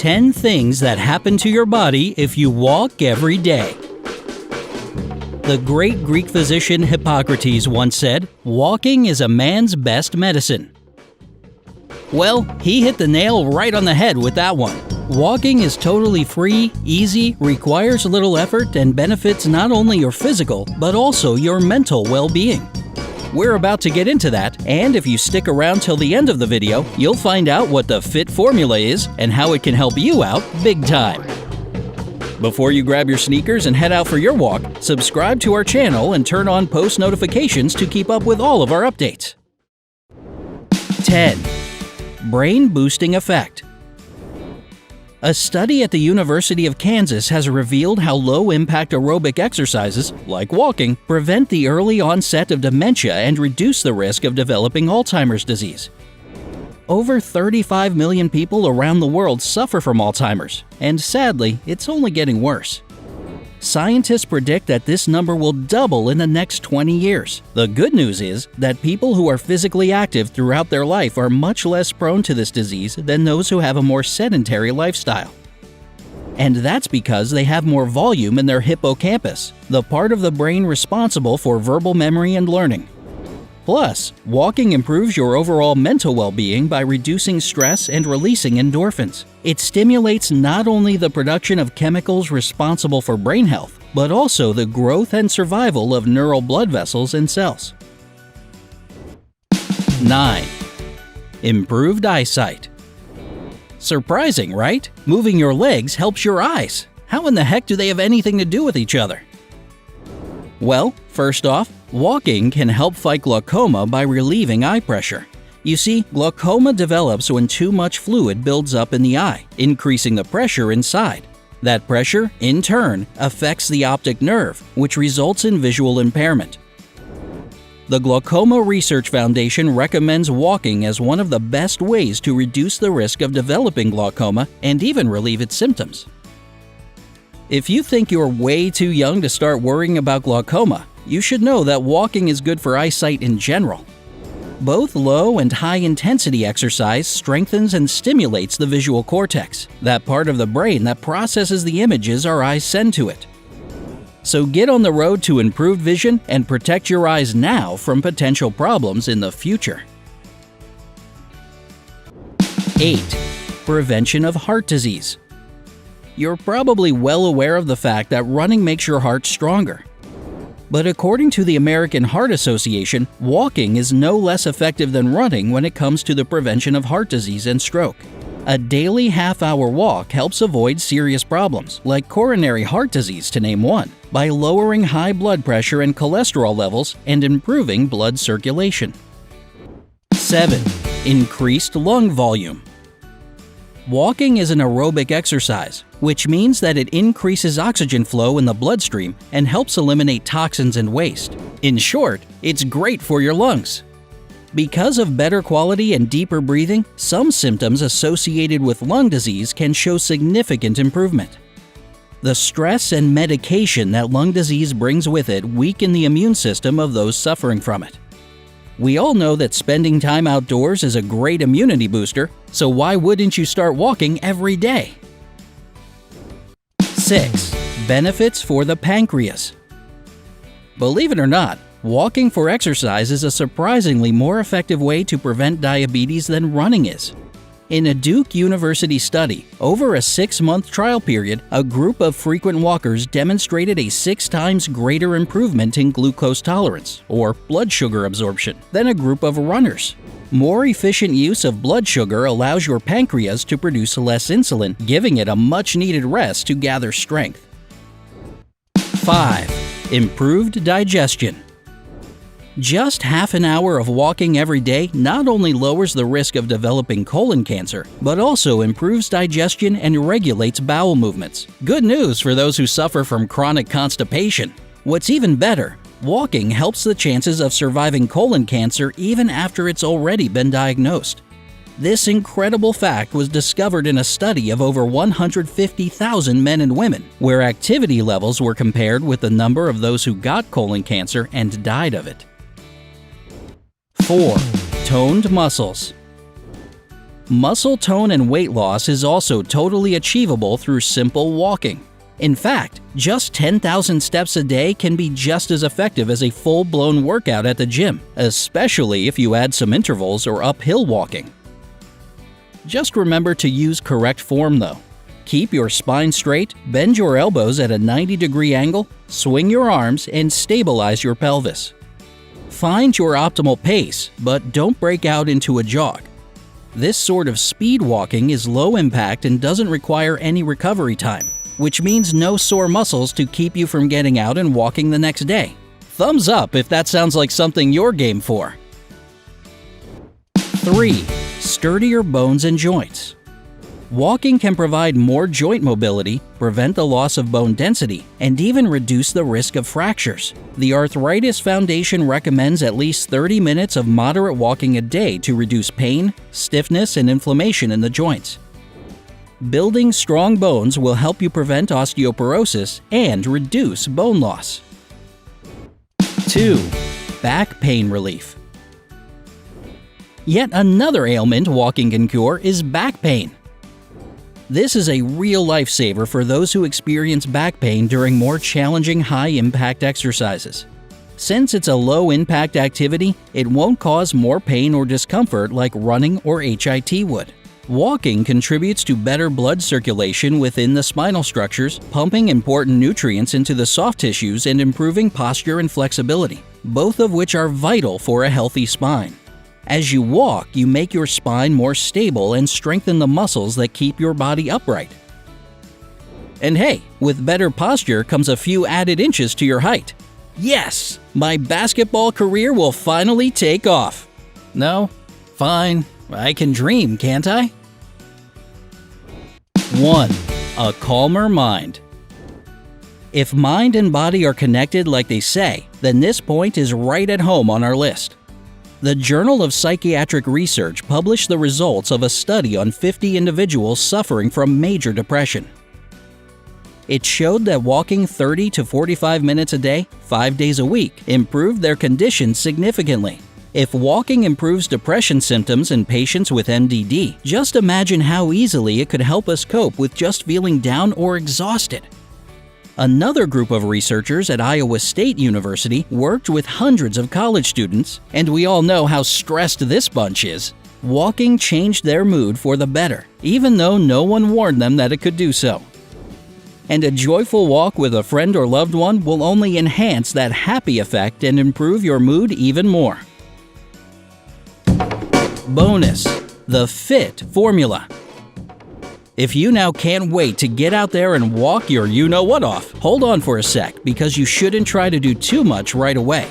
10 things that happen to your body if you walk every day. The great Greek physician Hippocrates once said, "Walking is a man's best medicine." Well, he hit the nail right on the head with that one. Walking is totally free, easy, requires little effort, and benefits not only your physical, but also your mental well-being. We're about to get into that, and if you stick around till the end of the video, you'll find out what the FIT formula is and how it can help you out big time. Before you grab your sneakers and head out for your walk, subscribe to our channel and turn on post notifications to keep up with all of our updates. 10. Brain boosting effect. A study at the University of Kansas has revealed how low-impact aerobic exercises, like walking, prevent the early onset of dementia and reduce the risk of developing Alzheimer's disease. Over 35 million people around the world suffer from Alzheimer's, and sadly, it's only getting worse. Scientists predict that this number will double in the next 20 years. The good news is that people who are physically active throughout their life are much less prone to this disease than those who have a more sedentary lifestyle. And that's because they have more volume in their hippocampus, the part of the brain responsible for verbal memory and learning. Plus, walking improves your overall mental well-being by reducing stress and releasing endorphins. It stimulates not only the production of chemicals responsible for brain health, but also the growth and survival of neural blood vessels and cells. 9. Improved eyesight. Surprising, right? Moving your legs helps your eyes. How in the heck do they have anything to do with each other? Well, first off, walking can help fight glaucoma by relieving eye pressure. You see, glaucoma develops when too much fluid builds up in the eye, increasing the pressure inside. That pressure, in turn, affects the optic nerve, which results in visual impairment. The Glaucoma Research Foundation recommends walking as one of the best ways to reduce the risk of developing glaucoma and even relieve its symptoms. If you think you're way too young to start worrying about glaucoma, you should know that walking is good for eyesight in general. Both low and high-intensity exercise strengthens and stimulates the visual cortex, that part of the brain that processes the images our eyes send to it. So get on the road to improved vision and protect your eyes now from potential problems in the future. 8. Prevention of heart disease. You're probably well aware of the fact that running makes your heart stronger. But according to the American Heart Association, walking is no less effective than running when it comes to the prevention of heart disease and stroke. A daily half-hour walk helps avoid serious problems, like coronary heart disease to name one, by lowering high blood pressure and cholesterol levels and improving blood circulation. 7. Increased lung volume. Walking is an aerobic exercise, which means that it increases oxygen flow in the bloodstream and helps eliminate toxins and waste. In short, it's great for your lungs. Because of better quality and deeper breathing, some symptoms associated with lung disease can show significant improvement. The stress and medication that lung disease brings with it weaken the immune system of those suffering from it. We all know that spending time outdoors is a great immunity booster, so why wouldn't you start walking every day? 6. Benefits for the pancreas. Believe it or not, walking for exercise is a surprisingly more effective way to prevent diabetes than running is. In a Duke University study, over a 6-month trial period, a group of frequent walkers demonstrated a 6 times greater improvement in glucose tolerance, or blood sugar absorption, than a group of runners. More efficient use of blood sugar allows your pancreas to produce less insulin, giving it a much-needed rest to gather strength. 5. Improved digestion. Just half an hour of walking every day not only lowers the risk of developing colon cancer, but also improves digestion and regulates bowel movements. Good news for those who suffer from chronic constipation. What's even better, walking helps the chances of surviving colon cancer even after it's already been diagnosed. This incredible fact was discovered in a study of over 150,000 men and women, where activity levels were compared with the number of those who got colon cancer and died of it. 4. Toned muscles. Muscle tone and weight loss is also totally achievable through simple walking. In fact, just 10,000 steps a day can be just as effective as a full-blown workout at the gym, especially if you add some intervals or uphill walking. Just remember to use correct form though. Keep your spine straight, bend your elbows at a 90-degree angle, swing your arms, and stabilize your pelvis. Find your optimal pace, but don't break out into a jog. This sort of speed walking is low impact and doesn't require any recovery time, which means no sore muscles to keep you from getting out and walking the next day. Thumbs up if that sounds like something you're game for. 3. Sturdier bones and joints. Walking can provide more joint mobility, prevent the loss of bone density, and even reduce the risk of fractures. The Arthritis Foundation recommends at least 30 minutes of moderate walking a day to reduce pain, stiffness, and inflammation in the joints. Building strong bones will help you prevent osteoporosis and reduce bone loss. 2. Back pain relief. Yet another ailment walking can cure is back pain. This is a real lifesaver for those who experience back pain during more challenging high-impact exercises. Since it's a low-impact activity, it won't cause more pain or discomfort like running or HIIT would. Walking contributes to better blood circulation within the spinal structures, pumping important nutrients into the soft tissues and improving posture and flexibility, both of which are vital for a healthy spine. As you walk, you make your spine more stable and strengthen the muscles that keep your body upright. And hey, with better posture comes a few added inches to your height. Yes, my basketball career will finally take off. No? Fine, I can dream, can't I? 1. A calmer mind. If mind and body are connected like they say, then this point is right at home on our list. The Journal of Psychiatric Research published the results of a study on 50 individuals suffering from major depression. It showed that walking 30 to 45 minutes a day, 5 days a week, improved their condition significantly. If walking improves depression symptoms in patients with MDD, just imagine how easily it could help us cope with just feeling down or exhausted. Another group of researchers at Iowa State University worked with hundreds of college students, and we all know how stressed this bunch is. Walking changed their mood for the better, even though no one warned them that it could do so. And a joyful walk with a friend or loved one will only enhance that happy effect and improve your mood even more. Bonus: the FIT formula. If you now can't wait to get out there and walk your you-know-what off, hold on for a sec because you shouldn't try to do too much right away.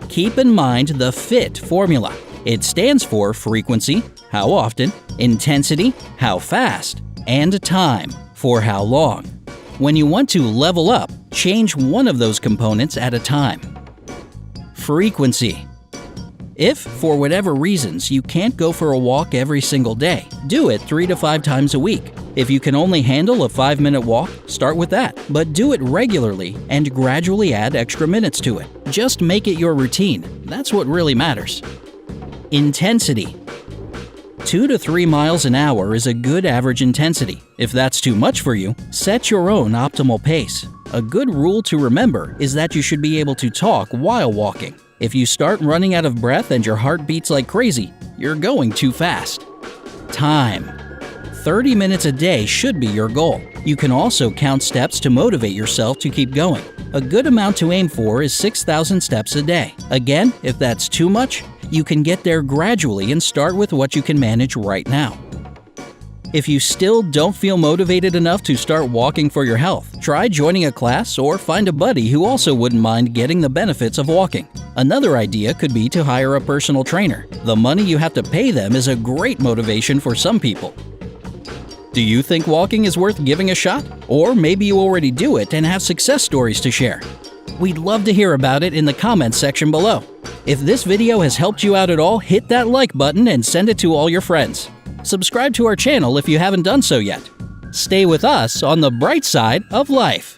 Keep in mind the FIT formula. It stands for frequency, how often, intensity, how fast, and time, for how long. When you want to level up, change one of those components at a time. Frequency. If, for whatever reasons, you can't go for a walk every single day, do it 3 to 5 times a week. If you can only handle a 5-minute walk, start with that, but do it regularly and gradually add extra minutes to it. Just make it your routine. That's what really matters. Intensity. 2 to 3 miles an hour is a good average intensity. If that's too much for you, set your own optimal pace. A good rule to remember is that you should be able to talk while walking. If you start running out of breath and your heart beats like crazy, you're going too fast. Time. 30 minutes a day should be your goal. You can also count steps to motivate yourself to keep going. A good amount to aim for is 6,000 steps a day. Again, if that's too much, you can get there gradually and start with what you can manage right now. If you still don't feel motivated enough to start walking for your health, try joining a class or find a buddy who also wouldn't mind getting the benefits of walking. Another idea could be to hire a personal trainer. The money you have to pay them is a great motivation for some people. Do you think walking is worth giving a shot? Or maybe you already do it and have success stories to share. We'd love to hear about it in the comments section below. If this video has helped you out at all, hit that like button and send it to all your friends. Subscribe to our channel if you haven't done so yet. Stay with us on the bright side of life.